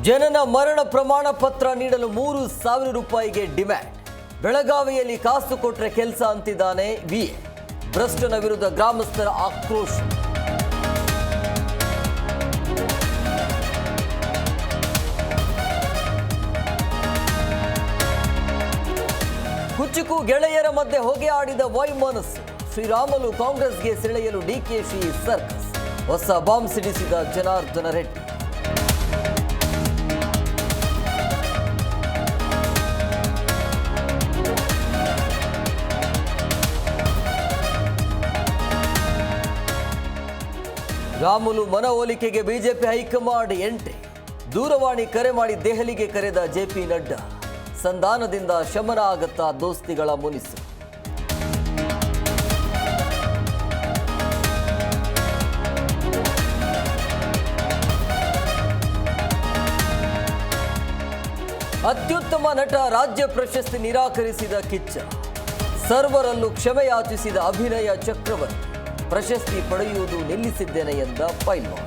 ಜನನ ಮರಣ ಪ್ರಮಾಣ ಪತ್ರ ನೀಡಲು 3,000 ರೂಪಾಯಿಗೆ ಡಿಮ್ಯಾಂಡ್. ಬೆಳಗಾವಿಯಲ್ಲಿ ಕಾಸು ಕೊಟ್ರೆ ಕೆಲಸ ಅಂತಿದ್ದಾನೆ ವಿಎ. ಭ್ರಷ್ಟನ ವಿರುದ್ಧ ಗ್ರಾಮಸ್ಥರ ಆಕ್ರೋಶ. ಕುಚುಕು ಗೆಳೆಯರ ಮಧ್ಯೆ ಹೊಗೆ ಆಡಿದ ವೈಮನಸ್ಸು. ಶ್ರೀರಾಮುಲು ಕಾಂಗ್ರೆಸ್ಗೆ ಸೆಳೆಯಲು ಡಿಕೆಶಿ ಸರ್ಕಸ್. ಹೊಸ ಬಾಂಬ್ ಸಿಡಿಸಿದ ಜನಾರ್ದನ ರೆಡ್ಡಿ. ರಾಮುಲು ಮನವೊಲಿಕೆಗೆ ಬಿಜೆಪಿ ಹೈಕಮಾಂಡ್ ಎಂಟ್ರಿ. ದೂರವಾಣಿ ಕರೆ ಮಾಡಿ ದೆಹಲಿಗೆ ಕರೆದ ಜೆಪಿ ನಡ್ಡಾ. ಸಂಧಾನದಿಂದ ಶಮನ ಆಗತ್ತಾ ದೋಸ್ತಿಗಳ ಮುನಿಸು. ಅತ್ಯುತ್ತಮ ನಟ ರಾಜ್ಯ ಪ್ರಶಸ್ತಿ ನಿರಾಕರಿಸಿದ ಕಿಚ್ಚ. ಸರ್ವರಲ್ಲೂ ಕ್ಷಮೆಯಾಚಿಸಿದ ಅಭಿನಯ ಚಕ್ರವರ್ತಿ. ಪ್ರಶಸ್ತಿ ಪಡೆಯುವುದು ನಿಲ್ಲಿಸಿದ್ದೇನೆ ಎಂದ ಪೈಲ್ವಾನ್.